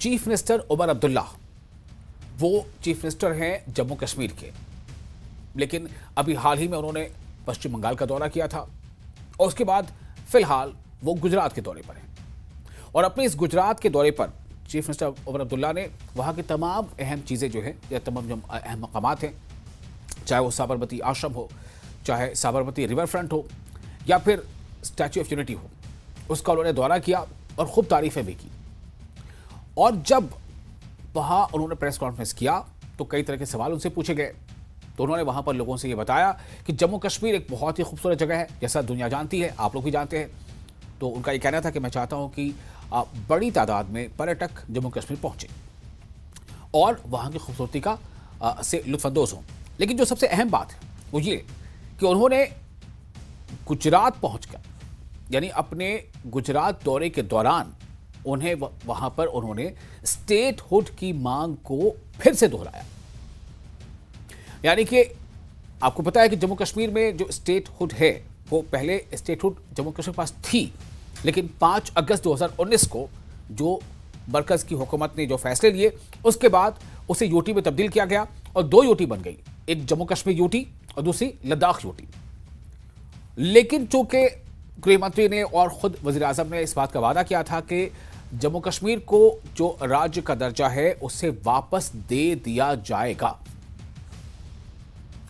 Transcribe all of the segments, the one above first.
Chief minister Omar Abdullah, वो chief minister हैं जम्मू कश्मीर के, लेकिन अभी हाल ही में उन्होंने पश्चिम बंगाल का दौरा किया था और उसके बाद फिलहाल वो गुजरात के दौरे पर हैं। और अपने इस गुजरात के दौरे पर चीफ मिनिस्टर उमर अब्दुल्ला ने वहाँ की तमाम अहम चीज़ें जो है या तमाम जो अहम मकामात हैं, चाहे वो साबरमती आश्रम हो, चाहे साबरमती रिवर फ्रंट हो या फिर स्टैच्यू ऑफ यूनिटी हो, उसका उन्होंने दौरा किया और खूब तारीफें भी की। और जब वहाँ उन्होंने प्रेस कॉन्फ्रेंस किया तो कई तरह के सवाल उनसे पूछे गए। तो उन्होंने वहाँ पर लोगों से ये बताया कि जम्मू कश्मीर एक बहुत ही खूबसूरत जगह है, जैसा दुनिया जानती है, आप लोग भी जानते हैं। तो उनका ये कहना था कि मैं चाहता हूँ कि बड़ी तादाद में पर्यटक जम्मू कश्मीर पहुँचे और वहाँ की खूबसूरती का से लुत्फानंदोज़ हों। लेकिन जो सबसे अहम बात है वो ये कि उन्होंने गुजरात पहुँचकर, यानी अपने गुजरात दौरे के दौरान उन्हें वहां पर उन्होंने स्टेटहुड की मांग को फिर से दोहराया। यानी कि आपको पता है कि जम्मू कश्मीर में जो स्टेटहुड है वो पहले स्टेटहुड जम्मू कश्मीर के पास थी, लेकिन 5 अगस्त 2019 को जो मरकज की हुकूमत ने जो फैसले लिए उसके बाद उसे यूटी में तब्दील किया गया और 2 यूटी बन गई, एक जम्मू कश्मीर यूटी और दूसरी लद्दाख यूटी। लेकिन चूंकि गृह मंत्री ने और खुद वजीर आजम ने इस बात का वादा किया था कि जम्मू कश्मीर को जो राज्य का दर्जा है उसे वापस दे दिया जाएगा,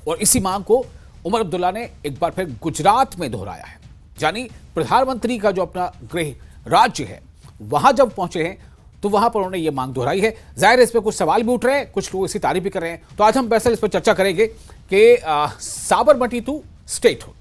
और इसी मांग को उमर अब्दुल्ला ने एक बार फिर गुजरात में दोहराया है। यानी प्रधानमंत्री का जो अपना गृह राज्य है वहां जब पहुंचे हैं तो वहां पर उन्होंने ये मांग दोहराई है। जाहिर है इस पर कुछ सवाल भी उठ रहे हैं, कुछ लोग इसकी तारीफ भी कर रहे हैं। तो आज हम दरअसल इस पर चर्चा करेंगे कि साबरमती टू स्टेटहुड,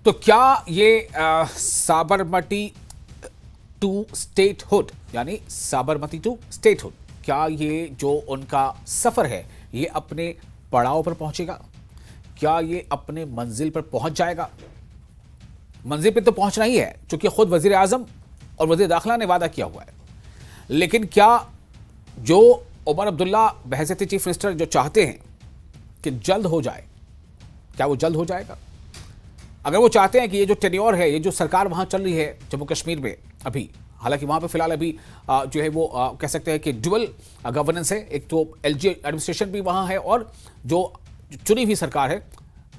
तो क्या ये साबरमती टू स्टेटहुड यानी साबरमती टू स्टेटहुड, क्या ये जो उनका सफर है ये अपने पड़ाव पर पहुंचेगा? क्या ये अपने मंजिल पर पहुंच जाएगा? मंजिल पे तो पहुंचना ही है, क्योंकि खुद वजीर आजम और वजीर दाखिला ने वादा किया हुआ है। लेकिन क्या जो उमर अब्दुल्ला बहैसियत चीफ मिनिस्टर जो चाहते हैं कि जल्द हो जाए, क्या वो जल्द हो जाएगा? अगर वो चाहते हैं कि ये जो टेन्योर है, ये जो सरकार वहाँ चल रही है जम्मू कश्मीर में अभी, हालांकि वहाँ पे फिलहाल अभी जो है वो कह सकते हैं कि डुअल गवर्नेंस है, एक तो एलजी एडमिनिस्ट्रेशन भी वहाँ है और जो चुनी हुई सरकार है,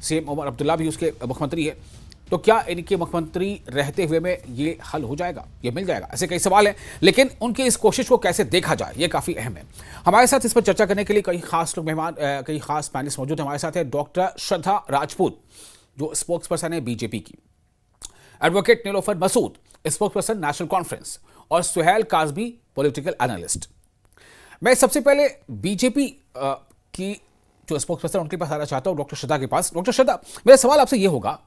सीएम उमर अब्दुल्ला भी उसके मुख्यमंत्री है। तो क्या इनके मुख्यमंत्री रहते हुए में ये हल हो जाएगा, ये मिल जाएगा? ऐसे कई सवाल हैं, लेकिन उनकी इस कोशिश को कैसे देखा जाए ये काफ़ी अहम है। हमारे साथ इस पर चर्चा करने के लिए कई खास लोग मेहमान, कई खास पैनलिस्ट मौजूद हैं। हमारे साथ है डॉक्टर श्रद्धा राजपूत जो स्पोक्स पर्सन है बीजेपी की, advocate Nilofar Masood spokesperson national conference, और सुहेल काजमी पॉलिटिकल एनालिस्ट। मैं सबसे पहले बीजेपी की जो स्पोक्स पर्सन उनके पास आना चाहता हूं, डॉक्टर श्रद्धा के पास। डॉक्टर श्रद्धा, मेरा सवाल आपसे ये होगा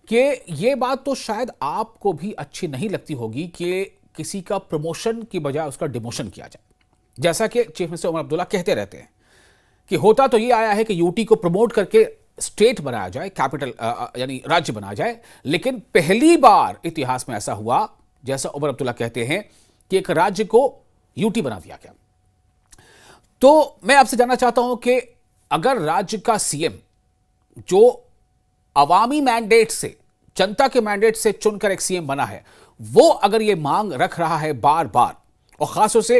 कि ये बात तो शायद आपको भी अच्छी नहीं लगती होगी कि किसी का प्रमोशन की बजाय उसका डिमोशन किया जाए, जैसा कि चीफ मिनिस्टर उमर अब्दुल्ला कहते रहते हैं कि होता तो ये आया है कि यूटी को प्रमोट करके स्टेट बनाया जाए, कैपिटल यानी राज्य बनाया जाए, लेकिन पहली बार इतिहास में ऐसा हुआ, जैसा उमर अब्दुल्ला कहते हैं, कि एक राज्य को यूटी बना दिया गया। तो मैं आपसे जानना चाहता हूं कि अगर राज्य का सीएम जो अवामी मैंडेट से, जनता के मैंडेट से चुनकर एक सीएम बना है, वो अगर ये मांग रख रहा है बार बार, और खासतौर से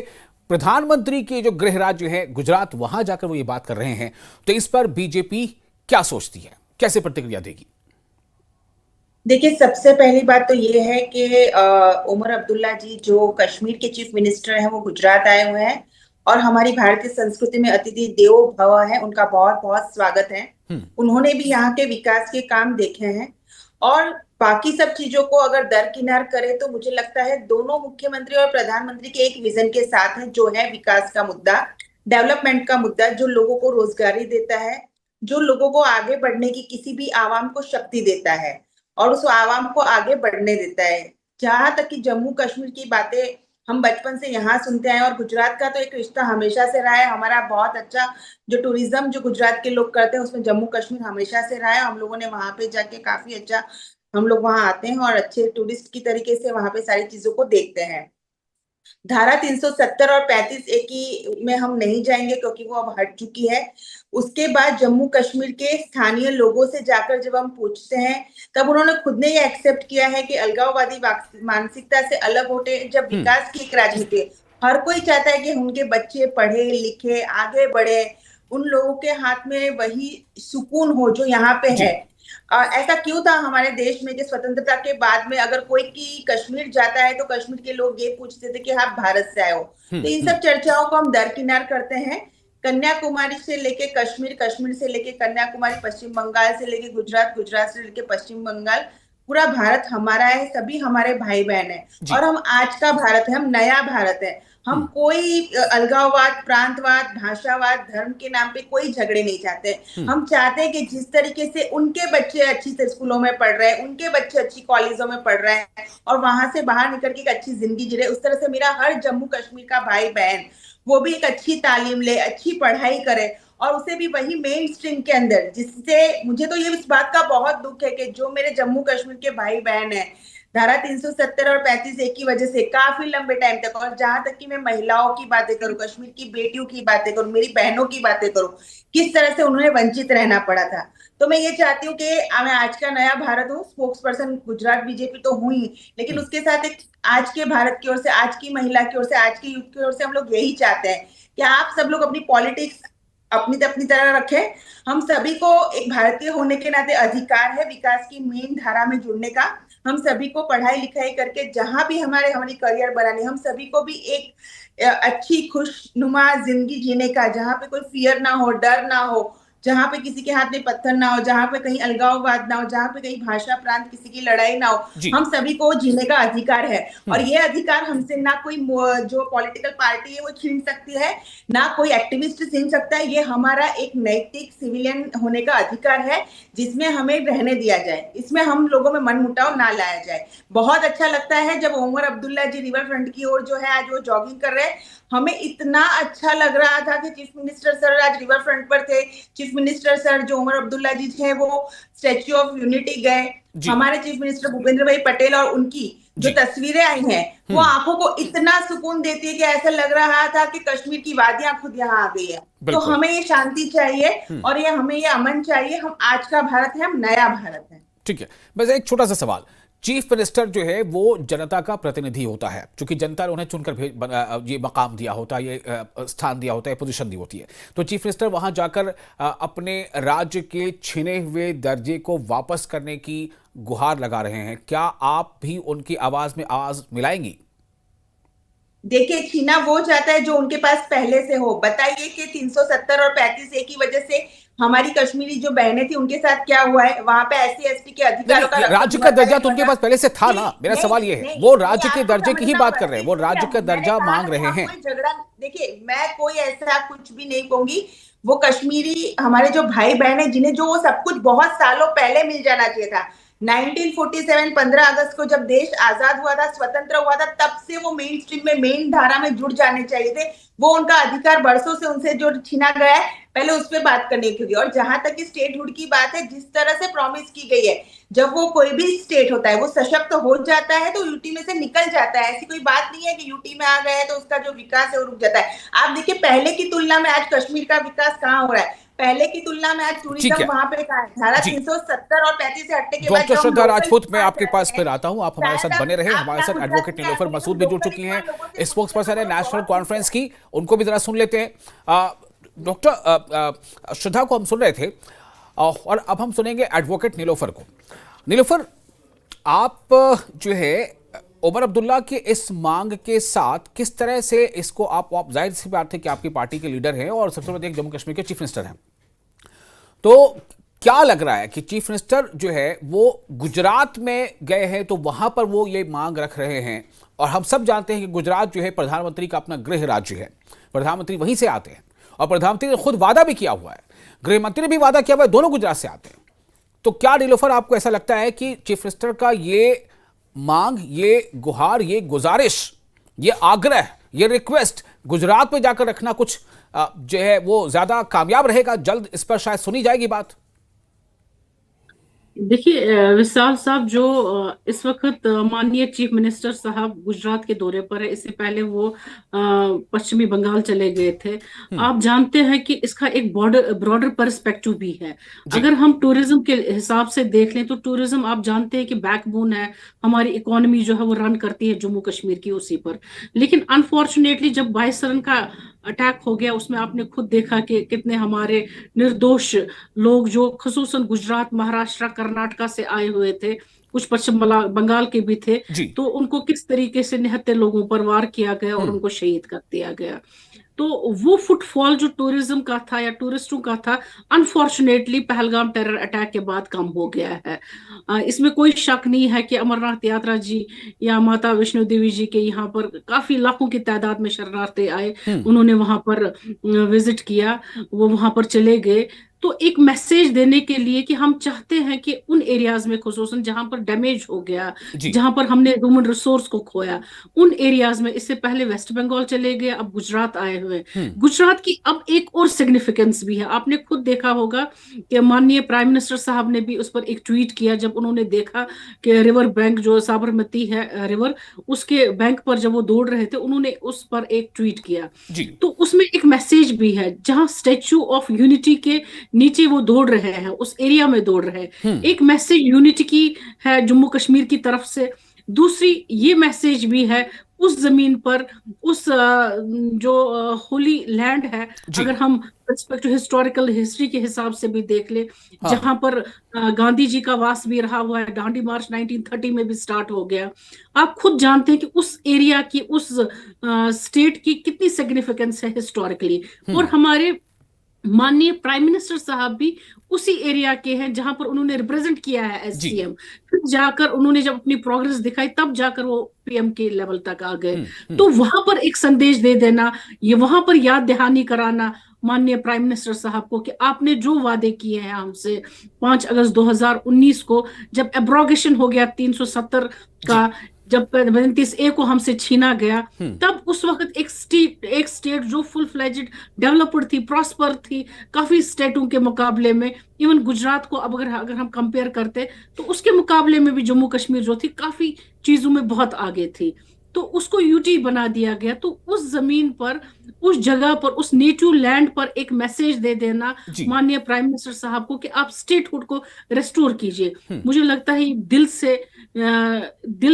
प्रधानमंत्री के जो गृह राज्य है गुजरात, वहां जाकर वो ये बात कर रहे हैं, तो इस पर बीजेपी क्या सोचती है, कैसे प्रतिक्रिया देगी? देखिए, सबसे पहली बात तो ये है कि उमर अब्दुल्ला जी जो कश्मीर के चीफ मिनिस्टर हैं वो गुजरात आए हुए हैं और हमारी भारतीय संस्कृति में अतिथि देवो भव है, उनका बहुत बहुत स्वागत है। उन्होंने भी यहाँ के विकास के काम देखे हैं और बाकी सब चीजों को अगर दरकिनार करें तो मुझे लगता है दोनों मुख्यमंत्री और प्रधानमंत्री के एक विजन के साथ है, जो है विकास का मुद्दा, डेवलपमेंट का मुद्दा, जो लोगों को रोजगारी देता है, जो लोगों को आगे बढ़ने की, किसी भी आवाम को शक्ति देता है और उस आवाम को आगे बढ़ने देता है। जहां तक कि जम्मू कश्मीर की बातें हम बचपन से यहाँ सुनते आए और गुजरात का तो एक रिश्ता हमेशा से रहा है हमारा बहुत अच्छा। जो टूरिज्म जो गुजरात के लोग करते हैं उसमें जम्मू कश्मीर हमेशा से रहा है। हम लोगों ने वहां पे जाके काफी अच्छा, हम लोग वहां आते हैं और अच्छे टूरिस्ट की तरीके से वहां पे सारी चीजों को देखते हैं। धारा 370 और 35 ए की में हम नहीं जाएंगे क्योंकि वो अब हट चुकी है। उसके बाद जम्मू कश्मीर के स्थानीय लोगों से जाकर जब हम पूछते हैं तब उन्होंने खुद ने ये एक्सेप्ट किया है कि अलगाववादी मानसिकता से अलग होते जब विकास की एक राजनीति है। हर कोई चाहता है कि उनके बच्चे पढ़े लिखे आगे बढ़े, उन लोगों के हाथ में वही सुकून हो जो यहाँ पे है। ऐसा क्यों था हमारे देश में कि स्वतंत्रता के बाद में अगर कोई की कश्मीर जाता है तो कश्मीर के लोग ये पूछते थे कि आप भारत से आए हो। तो इन सब चर्चाओं को हम दरकिनार करते हैं। कन्याकुमारी से लेके कश्मीर, कश्मीर से लेके कन्याकुमारी, पश्चिम बंगाल से लेके गुजरात, गुजरात से लेके पश्चिम बंगाल, पूरा भारत हमारा है, सभी हमारे भाई बहन है। और हम आज का भारत है, हम नया भारत है। हम कोई अलगाववाद, प्रांतवाद, भाषावाद, धर्म के नाम पे कोई झगड़े नहीं चाहते। हम चाहते हैं कि जिस तरीके से उनके बच्चे अच्छी स्कूलों में पढ़ रहे हैं, उनके बच्चे अच्छी कॉलेजों में पढ़ रहे हैं और वहां से बाहर निकल के एक अच्छी जिंदगी जी रहे, उस तरह से मेरा हर जम्मू कश्मीर का भाई बहन वो भी एक अच्छी तालीम ले, अच्छी पढ़ाई करे और उसे भी वही मेन स्ट्रीम के अंदर, जिससे मुझे तो ये इस बात का बहुत दुख है कि जो मेरे जम्मू कश्मीर के भाई बहन है धारा 370 और 35 ए की वजह से काफी लंबे टाइम तक, और जहां तक कि मैं महिलाओं की बातें करूं, कश्मीर की बेटियों की बातें करूं, मेरी बहनों की बातें करूं, किस तरह से उन्हें वंचित रहना पड़ा था। तो मैं ये चाहती हूँ कि मैं आज का नया भारत हूँ, स्पोक्स पर्सन गुजरात बीजेपी तो हुई, लेकिन उसके साथ एक आज के भारत की ओर से, आज की महिला की ओर से, आज की यूथ की ओर से हम लोग यही चाहते हैं कि आप सब लोग अपनी पॉलिटिक्स अपनी तरह रखें। हम सभी को एक भारतीय होने के नाते अधिकार है विकास की मेन धारा में जुड़ने का। हम सभी को पढ़ाई लिखाई करके जहां भी हमारी करियर बनानी, हम सभी को भी एक अच्छी खुशनुमा जिंदगी जीने का, जहां पे कोई फियर ना हो, डर ना हो, जहां पे किसी के हाथ में पत्थर ना हो, जहां पे कहीं अलगाववाद ना हो, जहां पे कहीं भाषा प्रांत किसी की लड़ाई ना हो। हम सभी को जीने का अधिकार है और ये अधिकार हमसे ना कोई जो पॉलिटिकल पार्टी है वो छीन सकती है, ना कोई एक्टिविस्ट छीन सकता है। ये हमारा एक नैतिक सिविलियन होने का अधिकार है जिसमें हमें रहने दिया जाए, इसमें हम लोगों में मनमुटाव ना लाया जाए। बहुत अच्छा लगता है जब उमर अब्दुल्ला जी रिवर फ्रंट की ओर जो है आज वो जॉगिंग कर रहे हैं, हमें इतना अच्छा लग रहा था कि चीफ मिनिस्टर सर आज रिवर फ्रंट पर थे। चीफ मिनिस्टर सर जो उमर अब्दुल्ला जी थे वो स्टैच्यू ऑफ यूनिटी गए। हमारे चीफ मिनिस्टर भूपेंद्र भाई पटेल और उनकी जो तस्वीरें आई हैं वो आंखों को इतना सुकून देती है कि ऐसा लग रहा था कि कश्मीर की वादियां खुद यहाँ आ गई है। तो हमें ये शांति चाहिए और ये हमें ये अमन चाहिए। हम आज का भारत है, हम नया भारत है। ठीक है, बस एक छोटा सा सवाल, चीफ मिनिस्टर जो है वो जनता का प्रतिनिधि होता है, क्योंकि जनता ने उन्हें चुनकर ये मकाम दिया होता है, ये स्थान दिया होता है, पोजीशन दी होती है, तो चीफ मिनिस्टर वहां जाकर अपने राज्य के छिने हुए दर्जे को वापस करने की गुहार लगा रहे हैं। क्या आप भी उनकी आवाज में आवाज मिलाएंगी? देखिए, छीना वो चाहता है जो उनके पास पहले से हो। बताइए कि 370 और 35 ए की वजह से हमारी कश्मीरी जो बहनें थी उनके साथ क्या हुआ है। वहां पे एससी एसटी के अधिकारों का राज्य का दर्जा तो उनके पास पहले से था ना। मेरा सवाल ये है, वो राज्य के दर्जे की ही बात कर रहे हैं, वो राज्य का दर्जा मांग रहे हैं। झगड़ा, देखिए मैं कोई ऐसा कुछ भी नहीं कहूंगी। वो कश्मीरी हमारे जो भाई बहन है जिन्हें जो वो सब कुछ बहुत सालों पहले मिल जाना चाहिए था। 1947 15 अगस्त को जब देश आजाद हुआ था, स्वतंत्र हुआ था, तब से वो मेन स्ट्रीम में, मेन धारा में जुड़ जाने चाहिए थे। वो उनका अधिकार बरसों से उनसे जो छीना गया है, पहले उस पर बात करने की होगी। और जहां तक की स्टेटहुड की बात है, जिस तरह से प्रॉमिस की गई है, जब वो कोई भी स्टेट होता है वो सशक्त हो जाता है तो यूटी में से निकल जाता है। ऐसी कोई बात नहीं है कि यूटी में आ गया है तो उसका जो विकास है वो रुक जाता है। आप देखिए पहले की तुलना में आज कश्मीर का विकास कहाँ हो रहा है, पहले की तुलना में आज टूरिज्म वहां पे धारा 370 और 35 से हटने के बाद। डॉक्टर श्रद्धा राजपूत, मैं आपके पास फिर आता हूं, आप हमारे साथ बने रहे। हमारे साथ एडवोकेट नीलोफर मसूद भी जुड़ चुकी हैं, स्पोक्स पर्सन है नेशनल कॉन्फ्रेंस की, उनको भी जरा सुन लेते हैं। डॉक्टर श्रद्धा को हम सुन रहे थे और अब हम सुनेंगे एडवोकेट नीलोफर को। नीलोफर, आप जो है उमर अब्दुल्ला के इस मांग के साथ किस तरह से इसको आप जाहिर सी बात है कि आपकी पार्टी के लीडर हैं और सबसे बड़े जम्मू कश्मीर के चीफ मिनिस्टर हैं, तो क्या लग रहा है कि चीफ मिनिस्टर जो है वो गुजरात में गए हैं तो वहां पर वो ये मांग रख रहे हैं, और हम सब जानते हैं कि गुजरात जो है प्रधानमंत्री का अपना गृह राज्य है, प्रधानमंत्री वहीं से आते हैं और प्रधानमंत्री ने खुद वादा भी किया हुआ है, गृह मंत्री ने भी वादा किया हुआ है, दोनों गुजरात से आते हैं। तो क्या नीलोफर आपको ऐसा लगता है कि चीफ मिनिस्टर का ये मांग, ये गुहार, ये गुजारिश ये आग्रह, ये रिक्वेस्ट गुजरात में जाकर रखना कुछ जो है वो ज्यादा कामयाब रहेगा? जल्द इस पर शायद सुनी जाएगी बात। देखिए विशाल साहब, जो इस वक्त माननीय चीफ मिनिस्टर साहब गुजरात के दौरे पर है, इससे पहले वो पश्चिमी बंगाल चले गए थे। आप जानते हैं कि इसका एक ब्रॉडर पर्सपेक्टिव भी है। अगर हम टूरिज्म के हिसाब से देख लें तो टूरिज्म आप जानते हैं कि बैकबोन है, हमारी इकोनॉमी जो है वो रन करती है जम्मू कश्मीर की उसी पर। लेकिन अनफॉर्चुनेटली जब 22 रन का अटैक हो गया, उसमें आपने खुद देखा कि कितने हमारे निर्दोष लोग जो खुसूसन गुजरात, महाराष्ट्र, कर्नाटका से आए हुए थे, कुछ पश्चिम बंगाल के भी थे, तो उनको किस तरीके से निहत्थे लोगों पर वार किया गया और उनको शहीद कर दिया गया। तो वो फुटफॉल जो टूरिज्म का था या टूरिस्टों का था, अनफॉर्चुनेटली पहलगाम टेरर अटैक के बाद कम हो गया है। इसमें कोई शक नहीं है कि अमरनाथ यात्रा जी या माता वैष्णो देवी जी के यहाँ पर काफी लाखों की तादाद में शरणार्थी आए, उन्होंने वहां पर विजिट किया, वो वहां पर चले गए। तो एक मैसेज देने के लिए कि हम चाहते हैं कि उन एरियाज में, खुसूसन जहां पर डैमेज हो गया, जहां पर हमने ह्यूमन रिसोर्स को खोया, उन एरियाज में, इससे पहले वेस्ट बंगाल चले गए, अब गुजरात आए हुए। गुजरात की अब एक और सिग्निफिकेंस भी है। आपने खुद देखा होगा कि माननीय प्राइम मिनिस्टर साहब ने भी उस पर एक ट्वीट किया, जब उन्होंने देखा कि रिवर बैंक जो साबरमती है रिवर, उसके बैंक पर जब वो दौड़ रहे थे, उन्होंने उस पर एक ट्वीट किया। तो उसमें एक मैसेज भी है, जहां स्टैच्यू ऑफ यूनिटी के नीचे वो दौड़ रहे हैं, उस एरिया में दौड़ रहे हैं, एक मैसेज यूनिटी की है जम्मू कश्मीर की तरफ से। दूसरी ये मैसेज भी है उस जमीन पर, उस जो होली लैंड है, अगर हम रिस्पेक्ट हिस्टोरिकल हिस्ट्री के हिसाब से भी देख ले, जहां पर गांधी जी का वास भी रहा हुआ है, दांडी मार्च 1930 में भी स्टार्ट हो गया। आप खुद जानते हैं कि उस एरिया की, उस स्टेट की कितनी सिग्निफिकेंस है हिस्टोरिकली। और हमारे माननीय प्राइम मिनिस्टर साहब भी उसी एरिया के हैं जहां पर उन्होंने रिप्रेजेंट किया है एज सीएम। फिर जाकर उन्होंने जब अपनी प्रोग्रेस दिखाई, तब जाकर वो पीएम के लेवल तक आ गए। तो वहां पर एक संदेश दे देना, ये वहां पर याद दहानी कराना माननीय प्राइम मिनिस्टर साहब को कि आपने जो वादे किए हैं हमसे 5 अगस्त 2019 को, जब एब्रोगेशन हो गया 370 का, जब 35A को हमसे छीना गया, तब उस वक्त एक स्टेट जो फुल फ्लेजेड डेवलप्ड थी, प्रॉस्पर थी काफी स्टेटों के मुकाबले में, इवन गुजरात को अब अगर हम कंपेयर करते तो उसके मुकाबले में भी जम्मू कश्मीर जो थी काफी चीजों में बहुत आगे थी। तो उसको यूटी बना दिया गया। तो उस जमीन पर, उस जगह पर, उस नेटिव लैंड पर एक मैसेज दे देना माननीय प्राइम मिनिस्टर साहब को कि आप स्टेटहुड को रेस्टोर कीजिए। मुझे लगता है दिल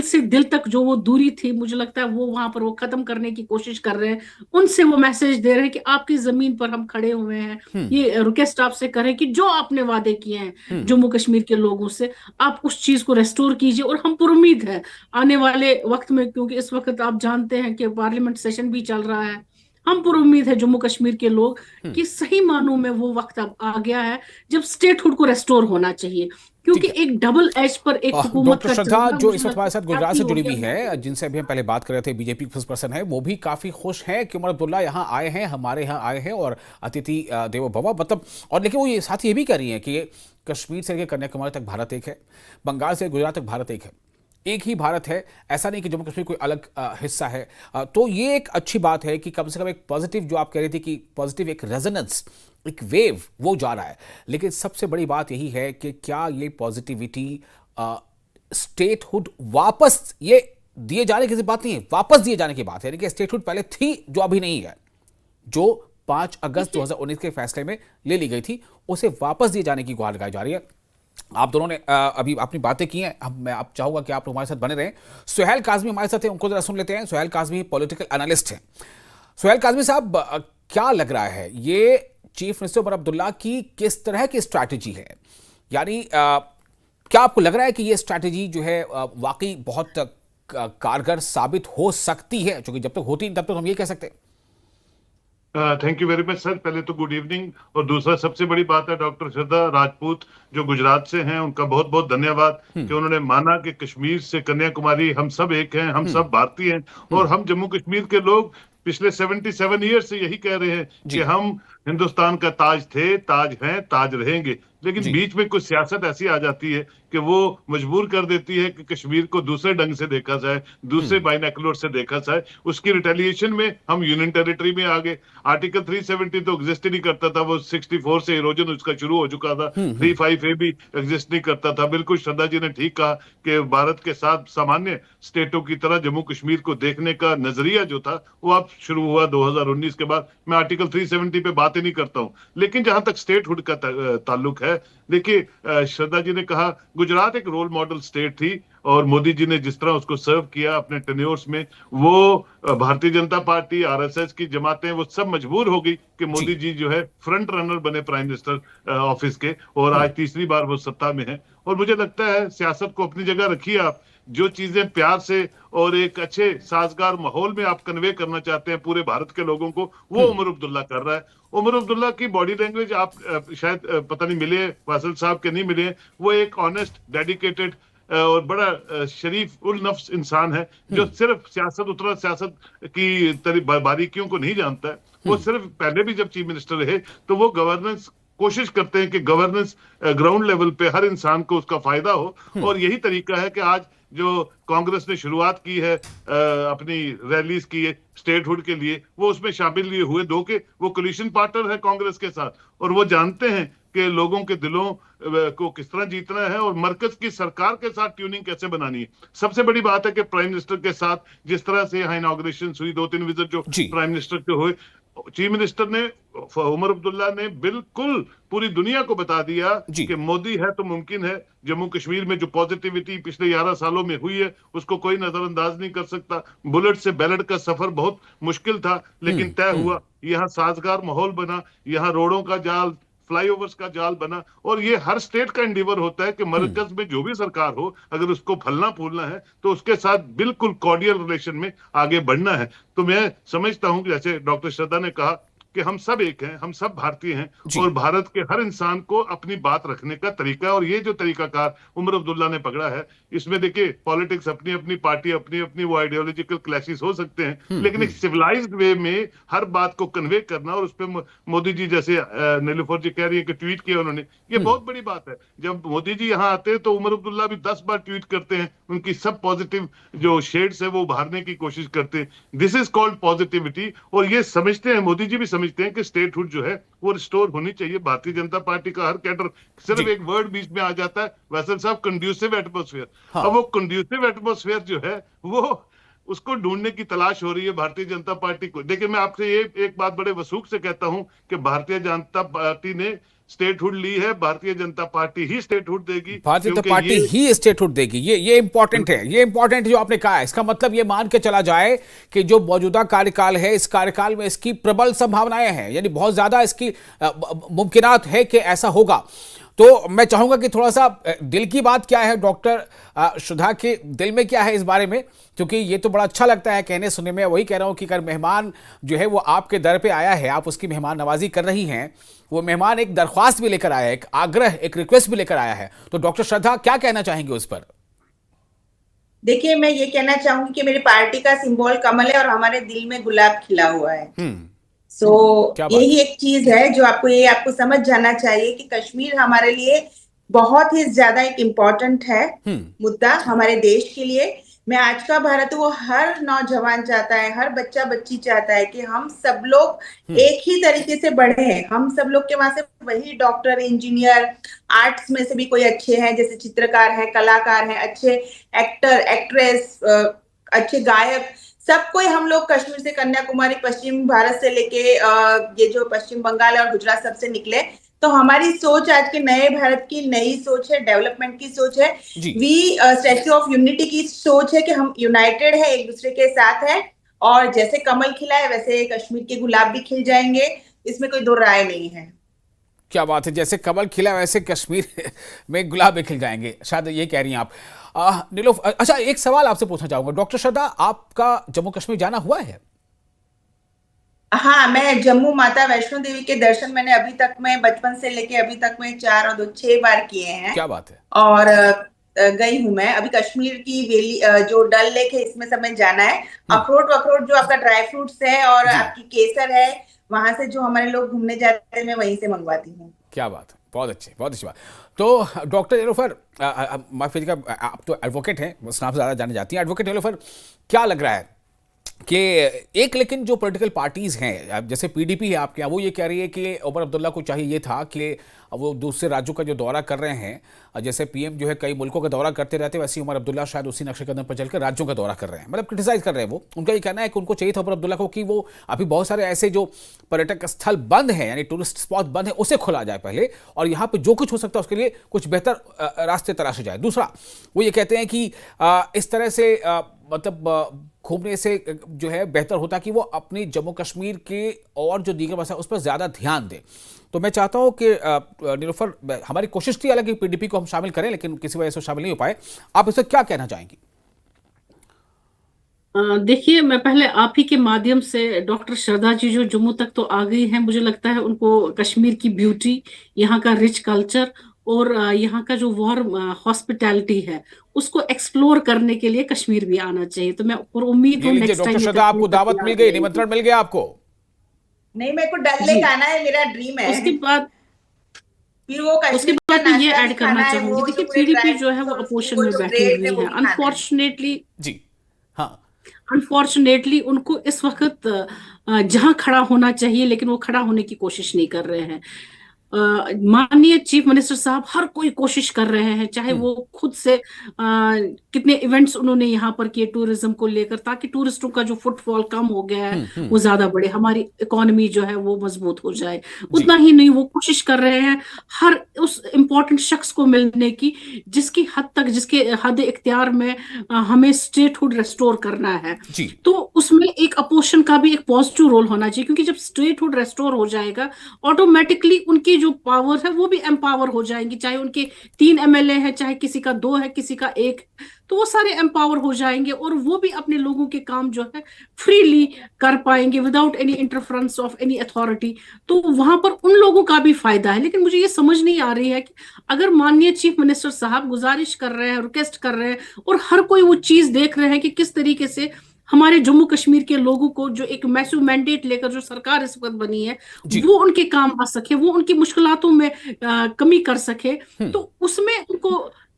से दिल तक जो वो दूरी थी, मुझे लगता है वो वहां पर वो खत्म करने की कोशिश कर रहे हैं। उनसे वो मैसेज दे रहे हैं कि आपकी जमीन पर हम खड़े हुए हैं। ये रिक्वेस्ट आपसे करें कि जो आपने वादे किए हैं जम्मू कश्मीर के लोगों से, आप उस चीज को रेस्टोर कीजिए। और हम पर उम्मीद है आने वाले वक्त में, क्योंकि इस वक्त आप जानते हैं कि पार्लियामेंट सेशन भी चल रहा है, हम पर उम्मीद है जम्मू कश्मीर के लोग कि सही मानों में वो वक्त अब आ गया है जब स्टेटहुड को रेस्टोर होना चाहिए। क्योंकि एक डबल एज पर एक हुकूमत डॉक्टर श्रद्धा जो इस वक्त हमारे साथ गुजरात से जुड़ी हुई है, जिनसे अभी हम पहले बात कर रहे थे, बीजेपी पर्सन है, वो भी काफी खुश हैं कि उमर अब्दुल्ला यहाँ आए हैं, हमारे यहाँ आए हैं और अतिथि देवो भव, मतलब। और लेकिन वो ये साथ ये भी कह रही हैं कि कश्मीर से लेकर कन्याकुमारी तक भारत एक है, बंगाल से गुजरात तक भारत एक है, एक ही भारत है, ऐसा नहीं कि जम्मू कश्मीर कोई अलग हिस्सा है। तो ये एक अच्छी बात है कि कम से कम एक पॉजिटिव, जो आप कह रहे थे कि पॉजिटिव एक रेजोनेंस, एक वेव वो जा रहा है। लेकिन सबसे बड़ी बात यही है कि क्या ये पॉजिटिविटी स्टेटहुड वापस ये दिए जाने की बात नहीं है, वापस दिए जाने की बात है। कि स्टेटहुड पहले थी जो अभी नहीं है, जो 5 अगस्त 2019 के फैसले में ले ली गई थी, उसे वापस दिए जाने की गुहार लगाई जा रही है। आप दोनों ने अभी अपनी बातें की हैं, मैं आप चाहूंगा कि आप हमारे साथ बने रहें। सुहेल काज़मी हमारे साथ हैं, उनको जरा सुन लेते हैं। सुहेल काज़मी पॉलिटिकल एनालिस्ट हैं। सुहेल काज़मी साहब, क्या लग रहा है ये चीफ मिनिस्टर उमर अब्दुल्ला की किस तरह की स्ट्रैटेजी है? यानी क्या आपको लग रहा है कि ये स्ट्रैटेजी जो है वाकई बहुत कारगर साबित हो सकती है? क्योंकि जब तक होती नहीं तब तक हम ये कह सकते हैं। Thank you very much sir. पहले तो गुड इवनिंग। और दूसरा सबसे बड़ी बात है, डॉक्टर श्रद्धा राजपूत जो गुजरात से हैं, उनका बहुत बहुत धन्यवाद कि उन्होंने माना कि कश्मीर से कन्याकुमारी हम सब एक हैं, हम सब भारतीय हैं। और हम जम्मू कश्मीर के लोग पिछले 77 ईयर से यही कह रहे हैं कि हम हिंदुस्तान का ताज थे, ताज हैं, ताज रहेंगे। लेकिन जी। बीच में कुछ सियासत ऐसी आ जाती है कि वो मजबूर कर देती है कि कश्मीर को दूसरे ढंग से देखा जाए, दूसरे बाइनोकुलर से देखा जाए। उसकी रिटेलिएशन में हम यूनियन टेरिटरी में आ गए। आर्टिकल 370 तो एग्जिस्ट ही नहीं करता था, वो 64 से इरोजन उसका शुरू हो चुका था। 35A भी एग्जिस्ट नहीं करता था। बिल्कुल श्रद्धा जी ने ठीक कहा कि भारत के साथ सामान्य स्टेटों की तरह जम्मू कश्मीर को देखने का नजरिया जो था वो अब शुरू हुआ 2019 के बाद। मैं आर्टिकल 370 पे बात ही नहीं करता हूं। लेकिन जहां तक स्टेटहुड का ताल्लुक है, देखिए श्रद्धा जी ने कहा गुजरात एक रोल मॉडल स्टेट थी और मोदी जी ने जिस तरह उसको सर्व किया अपने टेन्योर्स में, वो भारतीय जनता पार्टी, आरएसएस की जमातें वो सब मजबूर हो गई कि मोदी जी जो है फ्रंट रनर बने प्राइम मिनिस्टर ऑफिस के, और आज तीसरी बार वो सत्ता में है। और मुझे लगता है सियासत को अपनी जगह रखिए आप, जो चीजें प्यार से और एक अच्छे साजगार माहौल में आप कन्वे करना चाहते हैं पूरे भारत के लोगों को, वो उमर अब्दुल्ला कर रहा है। उमर अब्दुल्ला की बॉडी लैंग्वेज आप शायद पता नहीं मिले फैसल साहब के नहीं मिले, वो एक ऑनेस्ट, डेडिकेटेड और बड़ा शरीफ उल नफ्स इंसान है जो सिर्फ सियासत उतना सियासत की बारीकियों को नहीं जानता है। वो सिर्फ पहले भी जब चीफ मिनिस्टर रहे तो वो गवर्नेंस कोशिश करते हैं कि गवर्नेंस ग्राउंड लेवल पे हर इंसान को उसका फायदा हो, और यही तरीका है कि आज जो कांग्रेस ने शुरुआत की है अपनी रैलीज की स्टेटहुड के लिए, वो उसमें शामिल लिए हुए दो के वो कोलिशन पार्टनर है कांग्रेस के साथ, और वो जानते हैं कि लोगों के दिलों को किस तरह जीतना है और मरकज की सरकार के साथ ट्यूनिंग कैसे बनानी है। सबसे बड़ी बात है कि प्राइम मिनिस्टर के साथ जिस तरह से यहाँ इनॉग्रेशन हुई, 2-3 विजिट जो प्राइम मिनिस्टर के हुए, चीफ मिनिस्टर ने, उमर अब्दुल्ला ने बिल्कुल पूरी दुनिया को बता दिया कि मोदी है तो मुमकिन है। जम्मू कश्मीर में जो पॉजिटिविटी पिछले 11 सालों में हुई है उसको कोई नजरअंदाज नहीं कर सकता। बुलेट से बैलेट का सफर बहुत मुश्किल था लेकिन तय हुआ। यहाँ साजगार माहौल बना, यहाँ रोडों का जाल, फ्लाईओवर्स का जाल बना, और ये हर स्टेट का एंडीवर होता है कि मरकज में जो भी सरकार हो अगर उसको फलना फूलना है तो उसके साथ बिल्कुल कॉर्डियल रिलेशन में आगे बढ़ना है। तो मैं समझता हूं कि जैसे डॉक्टर श्रद्धा ने कहा कि हम सब एक हैं, हम सब भारतीय हैं और भारत के हर इंसान को अपनी बात रखने का तरीका, और ये जो तरीकाकार उमर अब्दुल्ला ने पकड़ा है, इसमें देखिए पॉलिटिक्स अपनी अपनी पार्टी अपनी अपनी वो आइडियोलॉजिकल क्लैशेस हो सकते हैं, लेकिन एक सिविलाइज्ड वे में हर बात को कन्वे करना, और उस पर मोदी जी जैसे नीलूफर जी कह रही है कि ट्वीट किया उन्होंने, ये बहुत बड़ी बात है। जब मोदी जी यहाँ आते हैं तो उमर अब्दुल्ला भी 10 बार ट्वीट करते हैं, उनकी सब पॉजिटिव जो शेड्स है वो उभारने की कोशिश करते हैं। दिस इज कॉल्ड पॉजिटिविटी, और ये समझते हैं, मोदी जी भी समझते हैं कि स्टेटहुड जो है वो रिस्टोर होनी चाहिए। भारतीय जनता पार्टी का हर कैडर, सिर्फ एक वर्ड बीच में आ जाता है वैसे साहब, कंड्यूसिव एटमॉस्फेयर। अब वो कंड्यूसिव एटमॉस्फेयर जो है वो उसको ढूंढने की तलाश हो रही है भारतीय जनता पार्टी को। देखिए मैं आपसे ये एक बात बड़े वसूख से कहता हूं कि भारतीय जनता पार्टी ने स्टेटहुड ली है, भारतीय जनता पार्टी ही स्टेटहुड देगी, भारतीय जनता पार्टी ही स्टेटहुड देगी। ये इंपॉर्टेंट है, ये इंपॉर्टेंट जो आपने कहा है। इसका मतलब ये मान के चला जाए कि जो मौजूदा कार्यकाल है, इस कार्यकाल में इसकी प्रबल संभावनाएं हैं, यानी बहुत ज्यादा इसकी मुमकिनात है कि ऐसा होगा। तो मैं चाहूंगा कि थोड़ा सा दिल की बात क्या है डॉक्टर श्रद्धा के दिल में क्या है इस बारे में, क्योंकि ये तो बड़ा अच्छा लगता है कहने सुनने में। वही कह रहा हूं कि अगर मेहमान जो है वो आपके दर पे आया है, आप उसकी मेहमान नवाजी कर रही हैं, वो मेहमान एक दरख्वास्त भी लेकर आया है, एक आग्रह, एक रिक्वेस्ट भी लेकर आया है, तो डॉक्टर श्रद्धा क्या कहना चाहेंगे उस पर? देखिए मैं ये कहना चाहूंगी कि मेरी पार्टी का सिंबल कमल है और हमारे दिल में गुलाब खिला हुआ है। यही एक चीज है जो आपको समझ जाना चाहिए कि कश्मीर हमारे लिए बहुत ही ज्यादा एक इम्पोर्टेंट है मुद्दा हमारे देश के लिए। मैं आज का भारत वो हर नौजवान चाहता है, हर बच्चा बच्ची चाहता है कि हम सब लोग एक ही तरीके से बढ़े हैं। हम सब लोग के वहां से वही डॉक्टर, इंजीनियर, आर्ट्स में से भी कोई अच्छे हैं, जैसे चित्रकार है, कलाकार है, अच्छे एक्टर, एक्ट्रेस, अच्छे गायक, सब कोई हम लोग कश्मीर से, कन्याकुमारी, पश्चिम भारत से लेके ये जो पश्चिम बंगाल और गुजरात सबसे निकले। तो हमारी सोच आज के नए भारत की नई सोच है, डेवलपमेंट की सोच है, स्टैच्यू ऑफ यूनिटी की सोच है कि हम यूनाइटेड है, एक दूसरे के साथ है, और जैसे कमल खिला है वैसे कश्मीर के गुलाब भी खिल जाएंगे, इसमें कोई दो राय नहीं है। क्या बात है, जैसे कमल खिला वैसे कश्मीर में गुलाब भी खिल जाएंगे, शायद ये कह रही हैं आप। नीलूफर, अच्छा एक सवाल आपसे पूछना चाहूंगा डॉक्टर श्रद्धा, आपका जम्मू कश्मीर जाना हुआ है? हाँ, मैं जम्मू माता वैष्णो देवी के दर्शन मैंने अभी तक में बचपन से लेके अभी तक में 4 और 2 6 बार किए हैं। क्या बात है। और गई हूँ मैं। अभी कश्मीर की वेली जो डल लेक है इसमें सब में जाना है। अखरोट जो आपका ड्राई फ्रूट्स है और आपकी केसर है, वहां से जो हमारे लोग घूमने जाते हैं मैं वहीं से मंगवाती हूँ। क्या बात है, बहुत अच्छी बात। तो डॉक्टर नीलोफर, माफी कीजिएगा, आप तो एडवोकेट हैं, उस नाम से ज़्यादा जाने जाती हैं। एडवोकेट नीलोफर, क्या लग रहा है कि एक, लेकिन जो पॉलिटिकल पार्टीज हैं, जैसे पीडीपी है आपके यहाँ, वो ये कह रही है कि उमर अब्दुल्ला को चाहिए ये था कि वो दूसरे राज्यों का जो दौरा कर रहे हैं, जैसे पीएम जो है कई मुल्कों का दौरा करते रहते हैं, वैसे ही उमर अब्दुल्ला शायद उसी नक्शे कदम पर चलकर राज्यों का दौरा कर रहे हैं, मतलब क्रिटिसाइज कर रहे हैं। वो उनका ये कहना है कि उनको चाहिए था उमर अब्दुल्ला को कि वो अभी बहुत सारे ऐसे जो पर्यटक स्थल बंद हैं, यानी टूरिस्ट स्पॉट बंद है, उसे खोला जाए पहले, और यहाँ पे जो कुछ हो सकता है उसके लिए कुछ बेहतर रास्ते तलाशे जाए। दूसरा, वो ये कहते हैं कि इस तरह से मतलब घूमने से जो है बेहतर होता कि वो अपनी जम्मू कश्मीर के और जो दीगर मसला उस पर ज़्यादा ध्यान दें। तो मैं चाहता हूं कि नीलोफर, हमारी कोशिश थी हालांकि पीडीपी को हम शामिल करें, लेकिन किसी वजह से शामिल नहीं हो पाए, आप इस पर क्या कहना चाहेंगी? देखिए, मैं पहले आप ही के माध्यम से, डॉक्टर श्रद्धा जी जो जम्मू तक तो आ गई हैं, मुझे लगता है उनको कश्मीर की ब्यूटी, यहाँ का रिच कल्चर और यहाँ का जो वार्म हॉस्पिटैलिटी है, उसको एक्सप्लोर करने के लिए कश्मीर भी आना चाहिए। तो मैं और उम्मीद हूँ नेक्स्ट टाइम डॉक्टर श्रद्धा, आपको दावत मिल गई, निमंत्रण मिल गया आपको? नहीं, मेरे को डल लेक आना है, मेरा ड्रीम है। उसके बाद फिर वो उसके कश्मीर का बाद मैं ये नाश्ता भी ऐड करना खाना है, चाहूंगी, वो देखिए जो पूरे पीडीपी ड्राई जो है वो फ्रूट्स, अपोजिशन वो में जो बैठी ब्रेड हुई है, वो है। भी खाना है। अनफॉर्चुनेटली जी हाँ, उनको इस वक्त जहां खड़ा होना चाहिए, लेकिन वो खड़ा होने की कोशिश नहीं कर रहे हैं। माननीय चीफ मिनिस्टर साहब हर कोई कोशिश कर रहे हैं, चाहे वो खुद से कितने इवेंट्स उन्होंने यहाँ पर किए टूरिज्म को लेकर, ताकि टूरिस्टों का जो फुटफॉल कम हो गया है वो ज्यादा बढ़े, हमारी इकोनॉमी जो है वो मजबूत हो जाए। उतना ही नहीं, वो कोशिश कर रहे हैं हर उस इम्पोर्टेंट शख्स को मिलने की जिसकी हद तक, जिसके हद इख्तियार में हमें स्टेटहुड रेस्टोर करना है। तो उसमें एक अपोजिशन का भी एक पॉजिटिव रोल होना चाहिए, क्योंकि जब स्टेटहुड रेस्टोर हो जाएगा, ऑटोमेटिकली उनकी जो पावर है वो भी एम्पावर हो जाएंगी, चाहे उनके 3 एमएलए है, चाहे किसी का 2 है, किसी का 1, तो वो सारे एम्पावर हो जाएंगे और वो भी अपने लोगों के काम जो है फ्रीली कर पाएंगे without any interference of any authority. तो वहां पर उन लोगों का भी फायदा है। लेकिन मुझे ये समझ नहीं आ रही है कि अगर माननीय चीफ मिनिस्टर साहब गुजारिश कर रहे हैं, रिक्वेस्ट कर रहे हैं, और हर कोई वो चीज देख रहे हैं कि किस तरीके से हमारे जम्मू कश्मीर के लोगों को, जो एक मैसिव मैंडेट लेकर जो सरकार इस वक्त बनी है, वो उनके काम आ सके, वो उनकी मुश्किलातों में कमी कर सके, तो उसमें उनको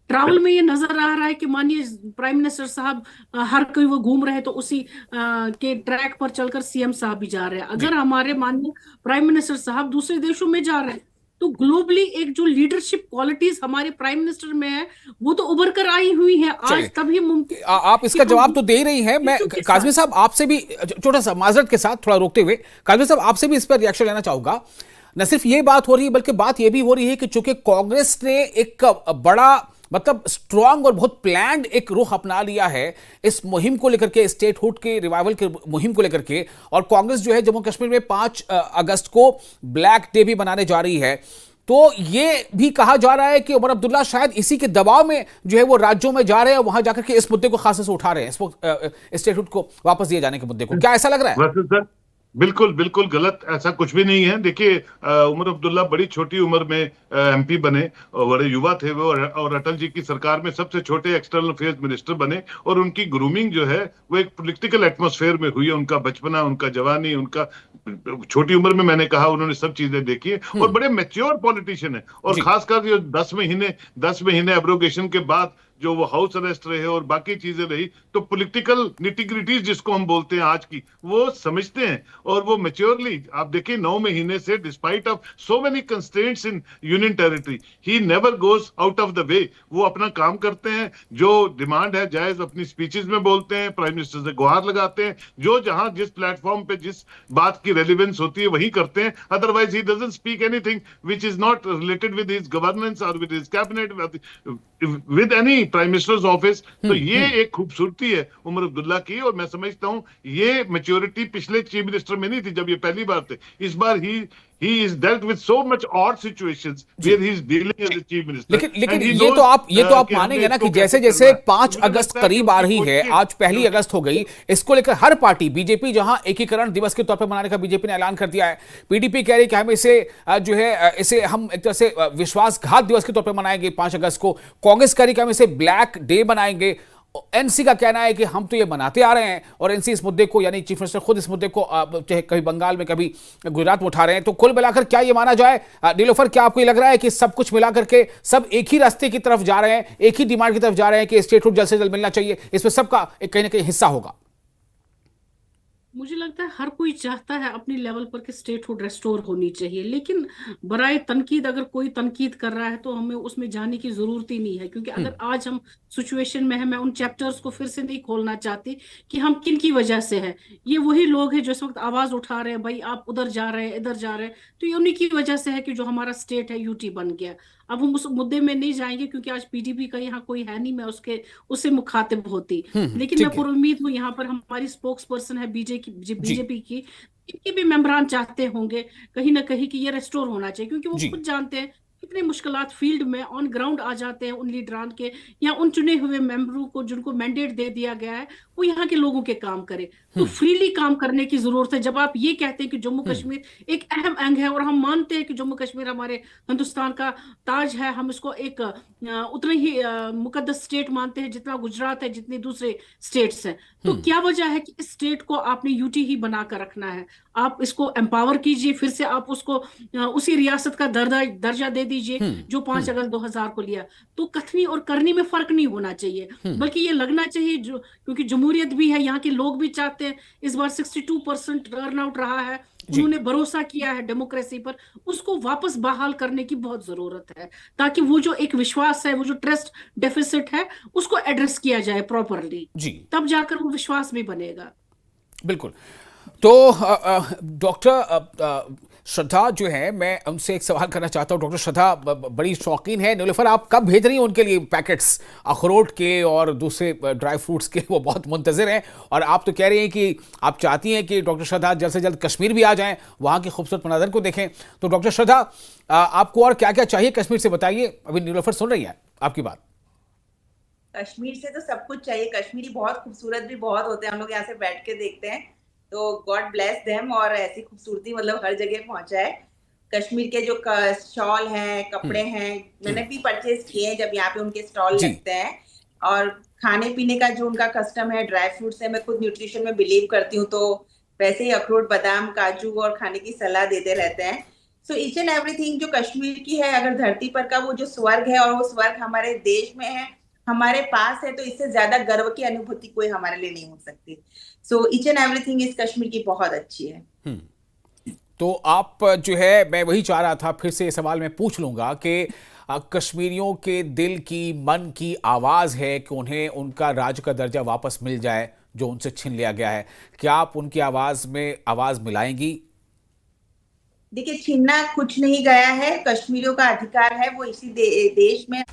ट्रैवल में ये नजर आ रहा है कि माननीय प्राइम मिनिस्टर साहब हर कोई वो घूम रहे हैं, तो उसी के ट्रैक पर चलकर सीएम साहब भी जा रहे हैं। अगर हमारे माननीय प्राइम मिनिस्टर साहब दूसरे देशों में जा रहे हैं, तो ग्लोबली एक जो लीडरशिप क्वालिटीज हमारे प्राइम मिनिस्टर में है, वो तो उभर कर आई हुई है। आज तभी मुमकिन, आप इसका जवाब तो दे ही रही हैं। मैं काजमी साहब आपसे भी छोटा सा माजरत के साथ थोड़ा रोकते हुए, काजमी साहब आपसे भी इस पर रिएक्शन लेना चाहूंगा। न सिर्फ ये बात हो रही है, बल्कि बात ये भी हो रही है कि चूंकि कांग्रेस ने एक बड़ा मतलब स्ट्रांग और बहुत प्लान्ड एक रुख अपना लिया है इस मुहिम को लेकर के, स्टेटहुड के रिवाइवल के मुहिम को लेकर के, और कांग्रेस जो है जम्मू कश्मीर में 5 अगस्त को ब्लैक डे भी मनाने जा रही है, तो ये भी कहा जा रहा है कि उमर अब्दुल्ला शायद इसी के दबाव में जो है वो राज्यों में जा रहे हैं, वहां जाकर के इस मुद्दे को खास से उठा रहे हैं, स्टेटहुड को वापस दिए जाने के मुद्दे को। क्या ऐसा लग रहा है? बिल्कुल बिल्कुल गलत, ऐसा कुछ भी नहीं है। देखिए, उमर अब्दुल्ला बड़ी छोटी उम्र में एमपी बने और बड़े युवा थे वो, और अटल जी की सरकार में सबसे छोटे एक्सटर्नल अफेयर्स मिनिस्टर बने, और उनकी ग्रूमिंग जो है वो एक पॉलिटिकल एटमॉस्फेयर में हुई है। उनका बचपना, उनका जवानी, उनका छोटी उम्र में, मैंने कहा, उन्होंने सब चीजें देखी है, और बड़े मैच्योर पॉलिटिशियन है। और खासकर जो 10 महीने एब्रोगेशन के बाद जो वो हाउस अरेस्ट रहे और बाकी चीजें रही, तो पॉलिटिकल निटिग्रिटीज जिसको हम बोलते हैं आज की, वो समझते हैं और वो मैच्योरली, आप देखिए 9 महीने से despite of so many constraints in union territory, he never goes out of the way. वो अपना काम करते हैं, जो डिमांड है जायज अपनी स्पीचेस में बोलते हैं, प्राइम मिनिस्टर से गुहार लगाते हैं, जो जहां जिस प्लेटफॉर्म पे जिस बात की रेलिवेंस होती है वही करते हैं। Otherwise he doesn't speak anything which is not related with his governance और with his cabinet, with any prime minister's office. तो ये एक खूबसूरती है उमर अब्दुल्ला की, और मैं समझता हूं ये मैच्योरिटी पिछले चीफ मिनिस्टर में नहीं थी जब ये पहली बार थे। इस बार he is dealt with so much odd situations where he is dealing as a chief minister. लेकिन ये तो आप मानेंगे ना कि जैसे जैसे 5 अगस्त करीब आ रही है, आज 1 अगस्त हो गई, इसको लेकर हर पार्टी, बीजेपी जहां एकीकरण दिवस के तौर पर मनाने का बीजेपी ने ऐलान कर दिया है, पीडीपी कह रही है कि हम इसे जो है इसे हम एक तरह से विश्वासघात दिवस के तौर पर मनाएंगे 5 अगस्त को, कांग्रेस कह रही है कि हम इसे ब्लैक डे बनाएंगे, एनसी का कहना है कि हम तो ये मनाते आ रहे हैं और एनसी इस मुद्दे को, यानी चीफ मिनिस्टर खुद इस मुद्दे को चाहे कभी बंगाल में कभी गुजरात में उठा रहे हैं। तो कुल मिलाकर क्या ये माना जाए नीलोफर, क्या आपको ये लग रहा है कि सब कुछ मिलाकर के सब एक ही रास्ते की तरफ जा रहे हैं, एक ही डिमांड की तरफ जा रहे हैं कि स्टेटहुड जल्द से जल्द मिलना चाहिए, इसमें सबका एक कहीं ना कहीं हिस्सा होगा? मुझे लगता है हर कोई चाहता है अपनी लेवल पर कि स्टेटहुड रेस्टोर होनी चाहिए, लेकिन बराए तनकीद अगर कोई तनकीद कर रहा है तो हमें उसमें जाने की जरूरत ही नहीं है, क्योंकि अगर आज हम सिचुएशन में है, मैं उन चैप्टर्स को फिर से नहीं खोलना चाहती कि हम किन की वजह से है। ये वही लोग हैं जो इस वक्त आवाज उठा रहे हैं, भाई आप उधर जा रहे हैं, इधर जा रहे हैं, तो ये उन्हीं की वजह से है कि जो हमारा स्टेट है यूटी बन गया। अब हम उस मुद्दे में नहीं जाएंगे क्योंकि आज पीडीपी का यहाँ कोई है नहीं, मैं उससे मुखातिब होती, लेकिन मैं ठीक है। पूरी उम्मीद हूँ यहाँ पर हमारी स्पोक्स पर्सन है जी बीजेपी की, इनके भी मेंबरान चाहते होंगे कहीं ना कहीं कि ये रेस्टोर होना चाहिए, क्योंकि वो जी खुद जानते हैं कितने मुश्किलात फील्ड में ऑन ग्राउंड आ जाते हैं उन लीडरान के या उन चुने हुए मेंबरों को जिनको मैंडेट दे दिया गया है वो यहाँ के लोगों के काम करे। तो फ्रीली काम करने की जरूरत है। जब आप ये कहते हैं कि जम्मू कश्मीर एक अहम अंग है और हम मानते हैं कि जम्मू कश्मीर हमारे हिंदुस्तान का ताज है, हम इसको एक उतना ही मुकद्दस स्टेट मानते हैं जितना गुजरात है, जितने दूसरे स्टेट्स हैं, तो क्या वजह है कि इस स्टेट को आपने यूटी ही बनाकर रखना है? आप इसको एम्पावर कीजिए, फिर से आप उसको उसी रियासत का दर्जा दे दीजिए जो 5 अगस्त 2000 को लिया। तो कथनी और करनी में फर्क नहीं होना चाहिए, बल्कि ये लगना चाहिए जो, क्योंकि जमहूरियत भी है, यहाँ के लोग भी चाहते हैं। इस बार 62% टर्नआउट रहा है, उन्होंने भरोसा किया है डेमोक्रेसी पर, उसको वापस बहाल करने की बहुत जरूरत है ताकि वो जो एक विश्वास है, वो जो ट्रस्ट डेफिसिट है, उसको एड्रेस किया जाए प्रॉपरली, जी तब जाकर वो विश्वास भी बनेगा। बिल्कुल। तो डॉक्टर श्रद्धा जो है, मैं उनसे एक सवाल करना चाहता हूँ। डॉक्टर श्रद्धा बड़ी शौकीन है नीलोफर, आप कब भेज रही हैं उनके लिए पैकेट्स अखरोट के और दूसरे ड्राई फ्रूट्स के? वो बहुत मुंतज़िर हैं और आप तो कह रही हैं कि आप चाहती हैं कि डॉक्टर श्रद्धा जल्द से जल्द कश्मीर भी आ जाएं, वहाँ के खूबसूरत मंजर को देखें। तो डॉक्टर श्रद्धा, आपको और क्या क्या चाहिए कश्मीर से, बताइए। अभी नीलोफर सुन रही है आपकी बात। कश्मीर से तो सब कुछ चाहिए। कश्मीरी बहुत खूबसूरत भी बहुत होते हैं, हम लोग यहाँ से बैठ के देखते हैं, तो गॉड ब्लेस देम, और ऐसी खूबसूरती मतलब हर जगह पहुंचा है। कश्मीर के जो शॉल हैं, कपड़े हैं, मैंने भी परचेज किए हैं जब यहाँ पे उनके स्टॉल लगते हैं। और खाने पीने का जो उनका कस्टम है, ड्राई फ्रूट्स है, मैं खुद न्यूट्रिशन में बिलीव करती हूँ, तो वैसे ही अखरोट, बादाम, काजू और खाने की सलाह देते रहते हैं। सो ईच एंड एवरीथिंग जो कश्मीर की है, अगर धरती पर का वो जो स्वर्ग है और वो स्वर्ग हमारे देश में है, हमारे पास है, तो इससे ज्यादा गर्व की अनुभूति कोई हमारे लिए नहीं हो सकती। सो ईच एंड एवरीथिंग इस कश्मीर की बहुत अच्छी है। तो आप जो है, मैं वही चाह रहा था, फिर से ये सवाल मैं पूछ लूंगा कि कश्मीरियों के दिल की, मन की आवाज है कि उन्हें उनका राज्य का दर्जा वापस मिल जाए जो उनसे छीन लिया गया है। क्या आप उनकी आवाज में आवाज मिलाएंगी? देखिए, छीनना कुछ नहीं गया है, कश्मीरियों का अधिकार है, वो इसी देश में